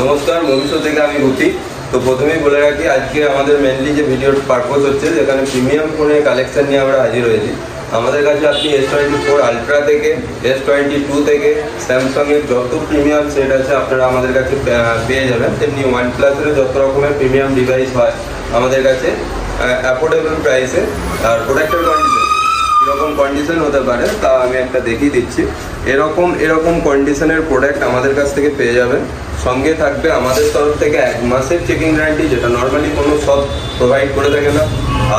নমস্কার, ভবিষ্যৎ থেকে আমি ভূতি। তো প্রথমেই বলে রাখি, আজকে আমাদের মেনলি যে ভিডিওর পারপোজ হচ্ছে, যেখানে প্রিমিয়াম ফোনের কালেকশন নিয়ে আমরা হাজির হয়েছি। আমাদের কাছে আপনি S24 আলট্রা থেকে S22 থেকে স্যামসাংয়ের যত প্রিমিয়াম সেট আছে আপনারা আমাদের কাছে পেয়ে যাবেন। তেমনি OnePlus-এর যত রকমের প্রিমিয়াম ডিভাইস হয় আমাদের কাছে অ্যাফোর্ডেবল প্রাইসে। আর প্রোডাক্টের কীরকম কন্ডিশন হতে পারে তা আমি একটা দেখিয়ে দিচ্ছি। এরকম কন্ডিশনের প্রোডাক্ট আমাদের কাছ থেকে পেয়ে যাবেন। সঙ্গে থাকবে আমাদের তরফ থেকে 1 মাসের চেকিং গ্যারান্টি, যেটা নর্মালি কোনো শপ প্রোভাইড করে থাকে না।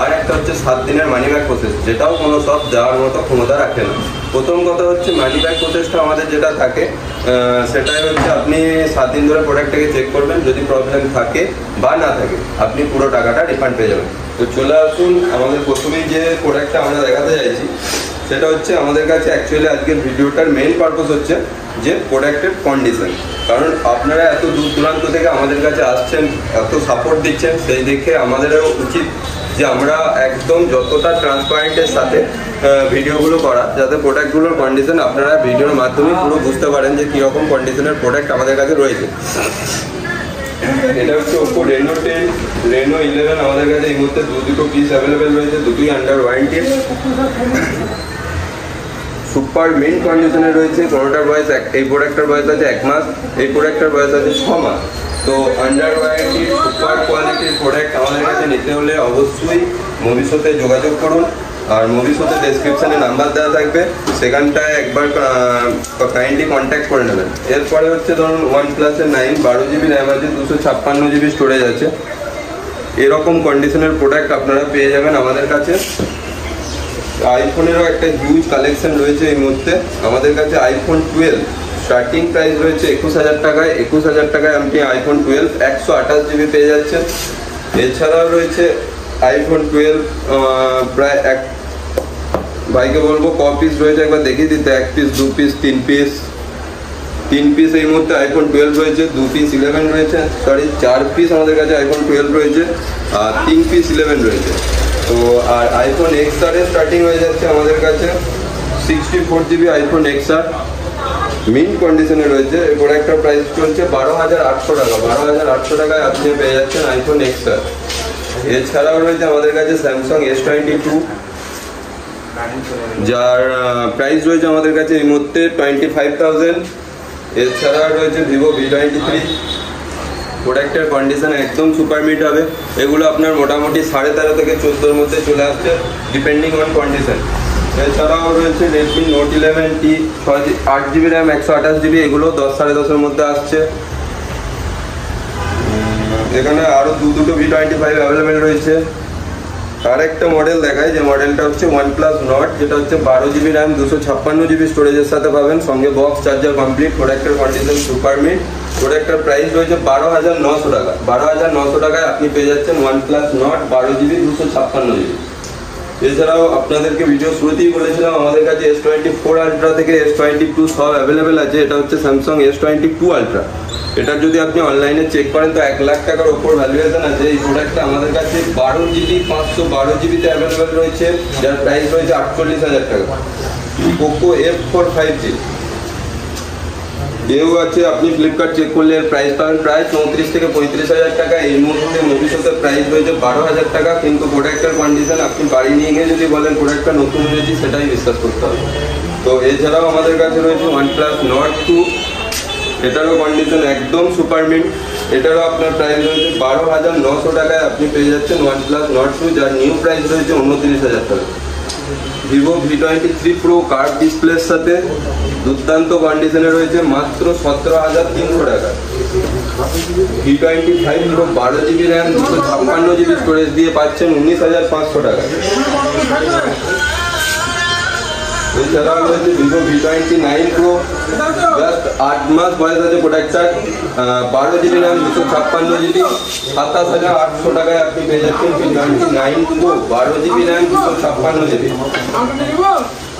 আর একটা হচ্ছে 7 দিনের মানি ব্যাক প্রসেস, যেটাও কোনো শপ দেওয়ার মতো ক্ষমতা রাখে না। প্রথম কথা হচ্ছে মানি ব্যাক প্রসেসটা আমাদের যেটা থাকে সেটাই হচ্ছে আপনি 7 দিন ধরে প্রোডাক্টটাকে চেক করবেন। যদি প্রবলেম থাকে বা না থাকে আপনি পুরো টাকাটা রিফান্ড পেয়ে যাবেন। তো চলে আসুন, আমাদের প্রথমেই যে প্রোডাক্টটা আমরা দেখাতে চাইছি সেটা হচ্ছে আমাদের কাছে অ্যাকচুয়ালি আজকের ভিডিওটার মেইন পারপোজ হচ্ছে যে প্রোডাক্টের কন্ডিশন। কারণ আপনারা এত দূর দূরান্ত থেকে আমাদের কাছে আসছেন, এত সাপোর্ট দিচ্ছেন, সেই দেখে আমাদেরও উচিত যে আমরা একদম যতটা ট্রান্সপারেন্টের সাথে ভিডিওগুলো করা, যাতে প্রোডাক্টগুলোর কন্ডিশন আপনারা ভিডিওর মাধ্যমে পুরো বুঝতে পারেন যে কীরকম কন্ডিশনের প্রোডাক্ট আমাদের কাছে রয়েছে। এটা হচ্ছে Oppo Reno 10, Reno 11 আমাদের কাছে এই মুহূর্তে দুটো পিস অ্যাভেলেবেল রয়েছে, দুটোই আন্ডার ওয়ারেন্টি। সুপার মেইন কন্ডিশনে রয়েছে। কোনোটার বয়স এই প্রোডাক্টটার বয়স আছে 1 মাস, এই প্রোডাক্টটার বয়স আছে 6 মাস। তো আন্ডার ওয়ারেন্টি সুপার কোয়ালিটির প্রোডাক্ট আমাদের কাছে নিতে হলে অবশ্যই ভবিষ্যতে যোগাযোগ করুন। আর ভবিষ্যতে ডেসক্রিপশানে নাম্বার দেওয়া থাকবে, সেখানটায় একবার কাইন্ডলি কন্ট্যাক্ট করে নেবেন। এরপরে হচ্ছে ধরুন OnePlus-এর 9 12 GB র্যাম আছে, 256 GB স্টোরেজ আছে। এরকম কন্ডিশনের প্রোডাক্ট আপনারা পেয়ে যাবেন আমাদের কাছে। আইফোনেরও একটা হিউজ কালেকশন রয়েছে এই মুহূর্তে আমাদের কাছে। iPhone 12 স্টার্টিং প্রাইস রয়েছে 21,000 টাকায়। 21,000 টাকায় আপনি iPhone 12 128 GB পেয়ে যাচ্ছেন। এছাড়াও রয়েছে iPhone 12 প্রায় ভাইকে বলবো ক পিস রয়েছে একবার দেখিয়ে দিতে। 1 পিস, 2 পিস, 3 পিস। 3 পিস এই মুহূর্তে iPhone 12 রয়েছে, 2 পিস 11 রয়েছে, 4 পিস আমাদের কাছে iPhone 12 রয়েছে, আর 3 পিস 11 রয়েছে। তো আর iPhone XR এর স্টার্টিং হয়ে যাচ্ছে আমাদের কাছে 64 GB iPhone XR মিন কন্ডিশনে রয়েছে। এই প্রোডাক্টটার প্রাইস চলছে 12,800 টাকা। 12,800 টাকায় আপনি পেয়ে যাচ্ছেন iPhone XR। এছাড়াও রয়েছে আমাদের কাছে Samsung S22, যার প্রাইস রয়েছে আমাদের কাছে এই মুহূর্তে 25,000। এছাড়া রয়েছে Vivo V23। প্রোডাক্টের কন্ডিশন একদম সুপার মিট হবে। এগুলো আপনার মোটামুটি 13.5 থেকে 14 মধ্যে চলে আসছে, ডিপেন্ডিং অন কন্ডিশন। এছাড়াও রয়েছে Redmi Note 11T 8 GB RAM 128 GB, এগুলো 10 সাড়ে 10-এর মধ্যে আসছে। এখানে আরও দুটো V25 অ্যাভেলেবেল রয়েছে। আর একটা মডেল দেখায়, যে মডেলটা হচ্ছে OnePlus Nord, যেটা হচ্ছে 12 GB র্যাম 256 GB স্টোরেজের সাথে পাবেন, সঙ্গে বক্স চার্জার কমপ্লিট। প্রোডাক্টের কন্ডিশন সুপার মিট। প্রোডাক্টের প্রাইস রয়েছে 12,900 টাকা। 12,900 টাকায় আপনি পেয়ে যাচ্ছেন OnePlus Nord 12 GB 256 GB। এছাড়াও আপনাদেরকে ভিডিও শুরুতেই বলেছিলাম আমাদের কাছে S24 আলট্রা থেকে S22 সব অ্যাভেলেবেল আছে। এটা হচ্ছে Samsung S22 আলট্রা। এটার যদি আপনি অনলাইনে চেক করেন তো 1 লাখ টাকার ওপর ভ্যালুয়েশন আছে। এই প্রোডাক্টটা আমাদের কাছে 12 GB 512 GB তে অ্যাভেলেবেল রয়েছে, যার প্রাইস রয়েছে 48,000 টাকা। Poco F4 5G এও আছে, আপনি ফ্লিপকার্ট চেক করলে এর প্রাইস পাবেন প্রায় 34 থেকে 35,000 টাকা। এই মুহূর্তে ভবিষ্যতের প্রাইস রয়েছে 12,000 টাকা। কিন্তু প্রোডাক্টের কন্ডিশন আপনি বাড়ি নিয়ে গিয়ে যদি বলেন প্রোডাক্টটা নতুন হয়েছে, সেটাই বিশ্বাস করতে হবে। তো এছাড়াও আমাদের কাছে রয়েছে OnePlus Nord 2, এটারও কন্ডিশন একদম সুপার মিট। এটারও আপনার প্রাইস রয়েছে 12,900 টাকায় আপনি পেয়ে যাচ্ছেন OnePlus Nord 2, যার নিউ প্রাইস রয়েছে 29,000 টাকা। Vivo V23 Pro কার্ভ ডিসপ্লের সাথে দুর্দান্ত কন্ডিশনে রয়েছে, মাত্র 17,300 টাকা। V25 Pro 12 GB RAM 256 GB storage দিয়ে পাচ্ছেন 19,500 টাকা। এছাড়াও রয়েছে Vivo V29 Pro, জাস্ট 8 মাস বয়স আছে প্রোডাক্টটার, 12 GB র্যাম 256 GB, 27,800 টাকায় আপনি পেয়ে যাচ্ছেন V29 Pro 12 GB RAM 256 GB।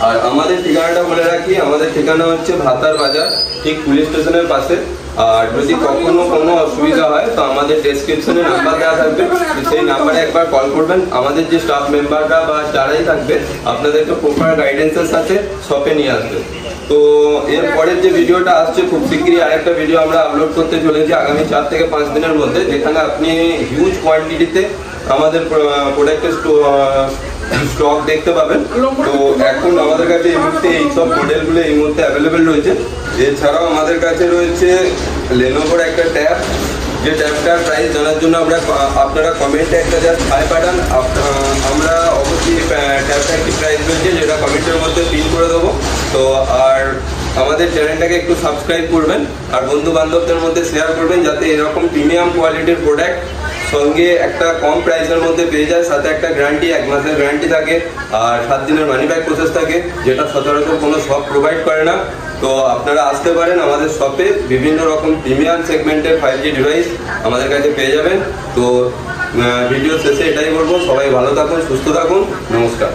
আর আমাদের ঠিকানাটা বলে রাখি, আমাদের ঠিকানা হচ্ছে ভাতার বাজার, ঠিক পুলিশ স্টেশনের পাশে। আর যদি কখনো কোনো অসুবিধা হয় তো আমাদের ডেসক্রিপশনে নাম্বার দেওয়া থাকবে, সেই নাম্বারে একবার কল করবেন। আমাদের যে স্টাফ মেম্বাররা বা যারাই থাকবে আপনাদেরকে প্রপার গাইডেন্সের সাথে শপে নিয়ে আসবে। তো এর পরের যে ভিডিওটা আসছে খুব শীঘ্রই আরেকটা ভিডিও আমরা আপলোড করতে চলেছি আগামী 4 থেকে 5 দিনের মধ্যে, যেখানে আপনি হিউজ কোয়ান্টিটিতে আমাদের প্রোডাক্টের স্টক দেখতে পাবেন। তো এখন আমাদের কাছে এই মুহূর্তে এইসব মডেলগুলো এই মুহূর্তে অ্যাভেলেবেল রয়েছে। এছাড়াও আমাদের কাছে রয়েছে লেনোভোর একটা ট্যাব, যে ট্যাবটার প্রাইস জানার জন্য আপনারা কমেন্টে একটা জাস্ট হাই পাঠান। আমরা অবশ্যই ট্যাবটা একটি প্রাইস রয়েছে যেটা কমেন্টের মধ্যে পিন করে দেবো। তো আর আমাদের চ্যানেলটাকে একটু সাবস্ক্রাইব করবেন আর বন্ধু বান্ধবদের মধ্যে শেয়ার করবেন, যাতে এরকম প্রিমিয়াম কোয়ালিটির প্রোডাক্ট সঙ্গে একটা কম প্রাইসের মধ্যে পেয়ে যায়, সাথে একটা গ্যারান্টি 1 মাসের গ্যারান্টি থাকে আর 7 দিনের মানি ব্যাক প্রসেস থাকে, যেটা সচরাচর কোনো শপ প্রোভাইড করে না। তো আপনারা আসতে পারেন আমাদের শপে, বিভিন্ন রকম প্রিমিয়াম সেগমেন্টের 5G ডিভাইস আমাদের কাছে পেয়ে যাবেন। তো ভিডিও শেষে এটাই বলবো, সবাই ভালো থাকুন, সুস্থ থাকুন, নমস্কার।